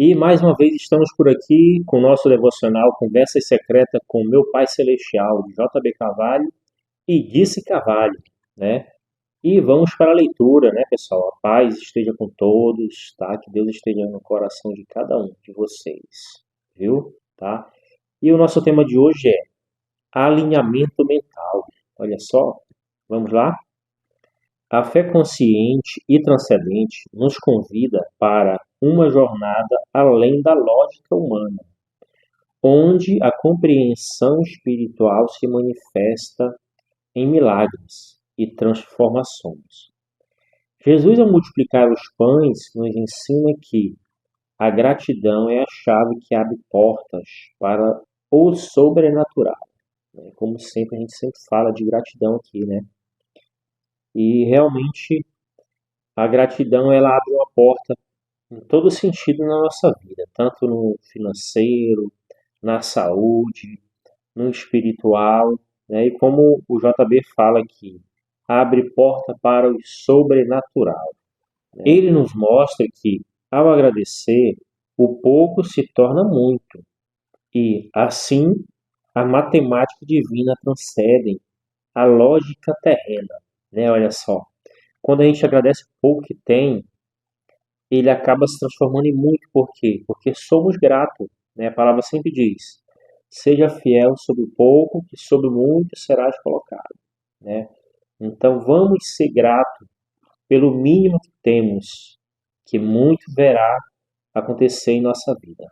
E mais uma vez estamos por aqui com o nosso devocional Conversas Secretas com meu Pai Celestial, de JB Carvalho e Disse Carvalho, né? E vamos para a leitura, né, pessoal? A paz esteja com todos, tá? Que Deus esteja no coração de cada um de vocês, viu? Tá? E o nosso tema de hoje é alinhamento mental. Olha só, vamos lá? A fé consciente e transcendente nos convida para uma jornada além da lógica humana, onde a compreensão espiritual se manifesta em milagres e transformações. Jesus, ao multiplicar os pães, nos ensina que a gratidão é a chave que abre portas para o sobrenatural. Como sempre, a gente sempre fala de gratidão aqui, né? E realmente a gratidão ela abre uma porta em todo sentido na nossa vida, tanto no financeiro, na saúde, no espiritual, né? E como o JB fala aqui, abre porta para o sobrenatural. Ele nos mostra que, ao agradecer, o pouco se torna muito, e, assim, a matemática divina transcende a lógica terrena, né? Olha só, quando a gente agradece o pouco que tem, ele acaba se transformando em muito. Por quê? Porque somos gratos, né? A palavra sempre diz: seja fiel sobre o pouco, que sobre o muito serás colocado, né? Então vamos ser gratos pelo mínimo que temos, que muito verá acontecer em nossa vida.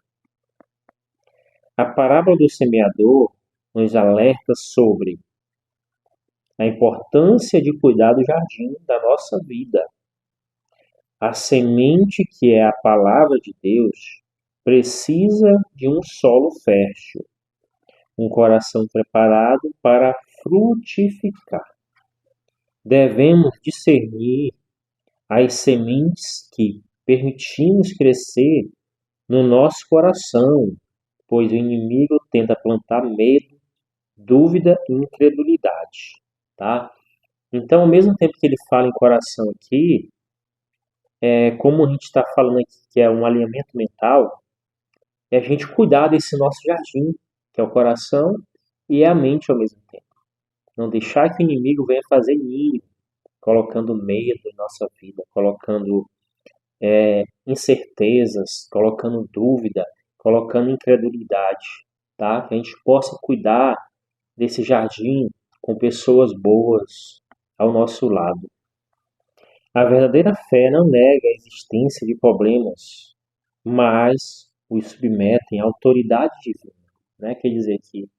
A parábola do semeador nos alerta sobre a importância de cuidar do jardim da nossa vida. A semente, que é a palavra de Deus, precisa de um solo fértil, um coração preparado para frutificar. Devemos discernir as sementes que permitimos crescer no nosso coração, pois o inimigo tenta plantar medo, dúvida e incredulidade, tá? Então, ao mesmo tempo que ele fala em coração aqui, como a gente está falando aqui que é um alinhamento mental, é a gente cuidar desse nosso jardim, que é o coração e a mente ao mesmo tempo. Não deixar que o inimigo venha fazer ninho, colocando medo em nossa vida, colocando incertezas, colocando dúvida, colocando incredulidade, tá? Que a gente possa cuidar desse jardim com pessoas boas ao nosso lado. A verdadeira fé não nega a existência de problemas, mas os submetem à autoridade divina, né? Quer dizer que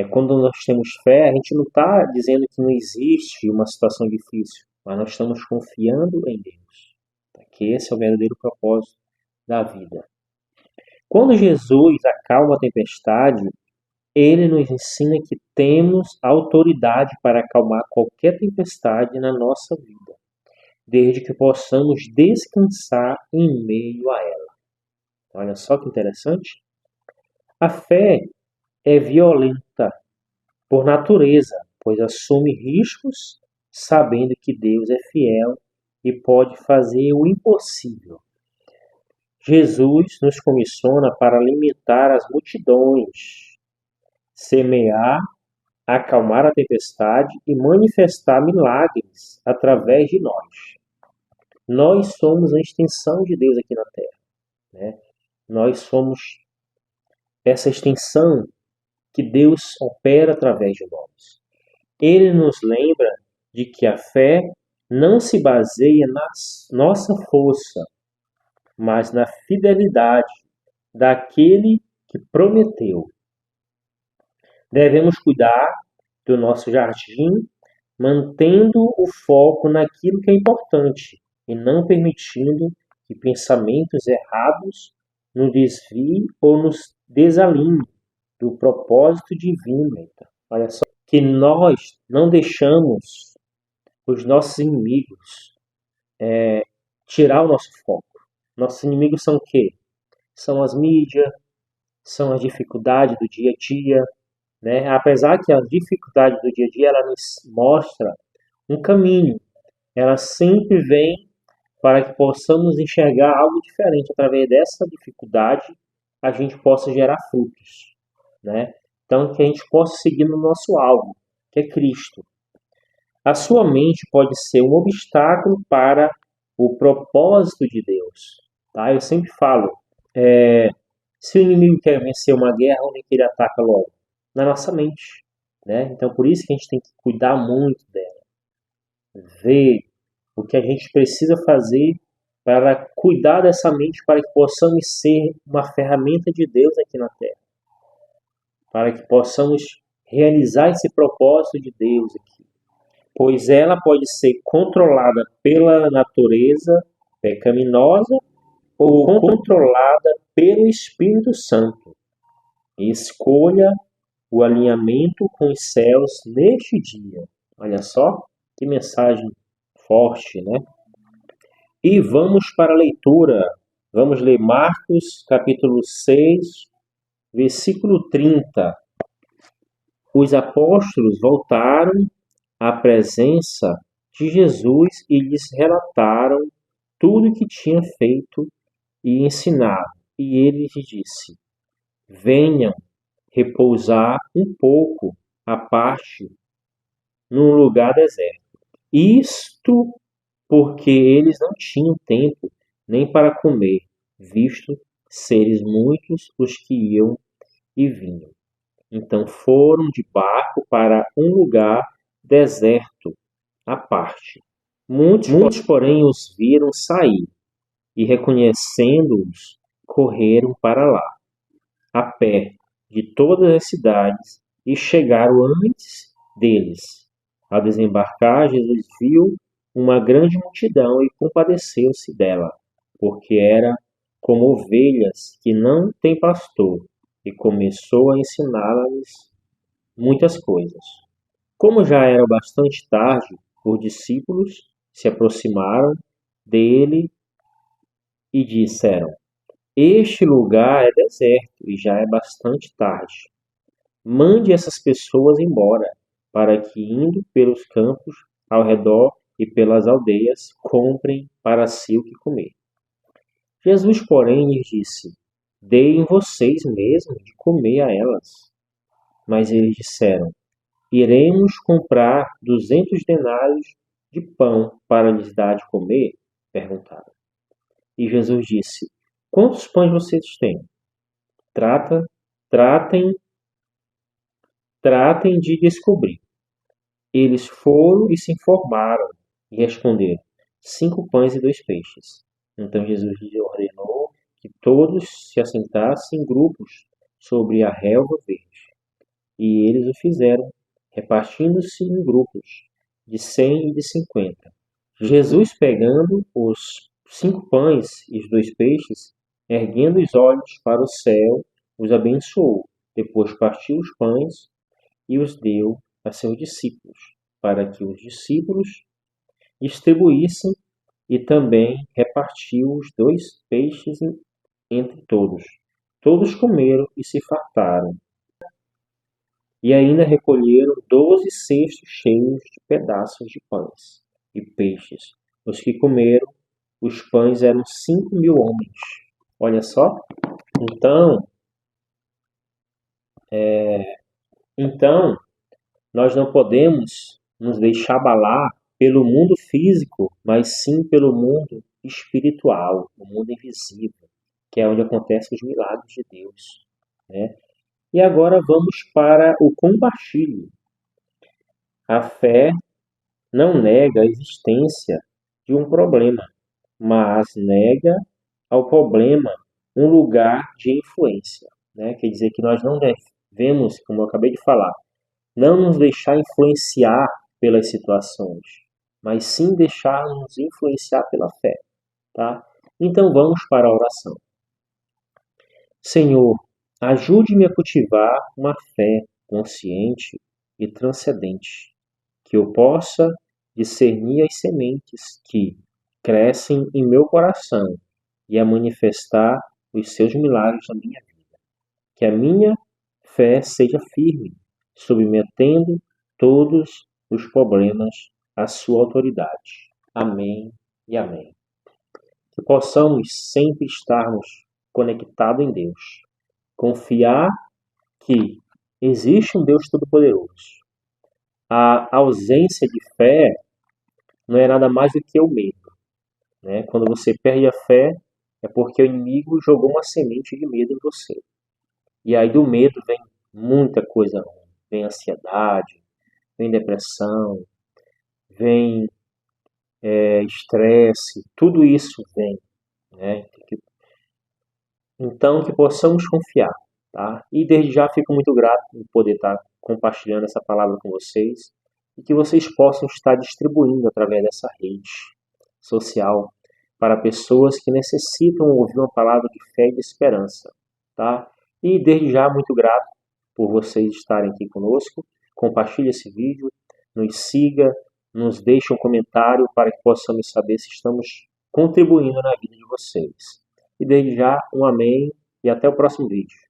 quando nós temos fé, a gente não está dizendo que não existe uma situação difícil, mas nós estamos confiando em Deus, tá? Que esse é o verdadeiro propósito da vida. Quando Jesus acalma a tempestade, ele nos ensina que temos autoridade para acalmar qualquer tempestade na nossa vida, desde que possamos descansar em meio a ela. Olha só que interessante. A fé é violenta por natureza, pois assume riscos sabendo que Deus é fiel e pode fazer o impossível. Jesus nos comissiona para alimentar as multidões, semear, acalmar a tempestade e manifestar milagres através de nós. Nós somos a extensão de Deus aqui na Terra, né? Nós somos essa extensão que Deus opera através de nós. Ele nos lembra de que a fé não se baseia na nossa força, mas na fidelidade daquele que prometeu. Devemos cuidar do nosso jardim, mantendo o foco naquilo que é importante e não permitindo que pensamentos errados nos desviem ou nos desalinhem do propósito divino. Olha só, que nós não deixamos os nossos inimigos tirar o nosso foco. Nossos inimigos são o quê? São as mídias, são as dificuldades do dia a dia, né? Apesar que a dificuldade do dia a dia ela nos mostra um caminho, ela sempre vem para que possamos enxergar algo diferente. Através dessa dificuldade, a gente possa gerar frutos, né? Então, que a gente possa seguir no nosso alvo, que é Cristo. A sua mente pode ser um obstáculo para o propósito de Deus, tá? Eu sempre falo, se o inimigo quer vencer uma guerra, onde é que ele ataca logo? Na nossa mente, né? Então, por isso que a gente tem que cuidar muito dela, ver o que a gente precisa fazer para cuidar dessa mente, para que possamos ser uma ferramenta de Deus aqui na Terra, para que possamos realizar esse propósito de Deus aqui. Pois ela pode ser controlada pela natureza pecaminosa ou controlada pelo Espírito Santo. Escolha o alinhamento com os céus neste dia. Olha só que mensagem forte, né? E vamos para a leitura. Vamos ler Marcos, capítulo 6, versículo 30. Os apóstolos voltaram à presença de Jesus e lhes relataram tudo o que tinha feito e ensinado. E ele lhes disse: venham repousar um pouco à parte num lugar deserto. Isto porque eles não tinham tempo nem para comer, visto seres muitos os que iam e vinham. Então foram de barco para um lugar deserto à parte. Muitos, porém, os viram sair e, reconhecendo-os, correram para lá, a pé de todas as cidades, e chegaram antes deles. Ao desembarcar, Jesus viu uma grande multidão e compadeceu-se dela, porque era como ovelhas que não têm pastor, e começou a ensiná-las muitas coisas. Como já era bastante tarde, os discípulos se aproximaram dele e disseram: este lugar é deserto e já é bastante tarde. Mande essas pessoas embora, para que, indo pelos campos ao redor e pelas aldeias, comprem para si o que comer. Jesus, porém, lhes disse: deem vocês mesmos de comer a elas. Mas eles disseram: iremos comprar 200 denários de pão para lhes dar de comer? Perguntaram. E Jesus disse: quantos pães vocês têm? Trata, tratem, tratem de descobrir. Eles foram e se informaram e responderam: 5 pães e 2 peixes. Então Jesus lhes ordenou que todos se assentassem em grupos sobre a relva verde. E eles o fizeram, repartindo-se em grupos de 100 e de 50. Jesus, pegando os 5 pães e os 2 peixes, erguendo os olhos para o céu, os abençoou. Depois partiu os pães e os deu a seus discípulos, para que os discípulos distribuíssem, e também repartiu os 2 peixes entre todos. Todos comeram e se fartaram. E ainda recolheram 12 cestos cheios de pedaços de pães e peixes. Os que comeram os pães eram 5.000 homens. Olha só. Então, nós não podemos nos deixar abalar pelo mundo físico, mas sim pelo mundo espiritual, o mundo invisível, que é onde acontecem os milagres de Deus, né? E agora vamos para o compartilho. A fé não nega a existência de um problema, mas nega ao problema um lugar de influência, né? Quer dizer que nós não devemos, como eu acabei de falar, não nos deixar influenciar pelas situações, mas sim deixar-nos influenciar pela fé, tá? Então vamos para a oração. Senhor, ajude-me a cultivar uma fé consciente e transcendente, que eu possa discernir as sementes que crescem em meu coração e a manifestar os seus milagres na minha vida. Que a minha fé seja firme, submetendo todos os problemas à sua autoridade. Amém e amém. que possamos sempre estarmos conectados em Deus. Confiar que existe um Deus Todo-Poderoso. A ausência de fé não é nada mais do que o medo, né? Quando você perde a fé, é porque o inimigo jogou uma semente de medo em você. E aí do medo vem muita coisa ruim. Vem ansiedade, vem depressão, vem estresse, tudo isso vem, né? Então, que possamos confiar, tá? E desde já fico muito grato em poder estar compartilhando essa palavra com vocês e que vocês possam estar distribuindo através dessa rede social para pessoas que necessitam ouvir uma palavra de fé e de esperança, tá? E desde já muito grato por vocês estarem aqui conosco. Compartilhe esse vídeo, nos siga, nos deixe um comentário para que possamos saber se estamos contribuindo na vida de vocês. E desde já, um amém e até o próximo vídeo.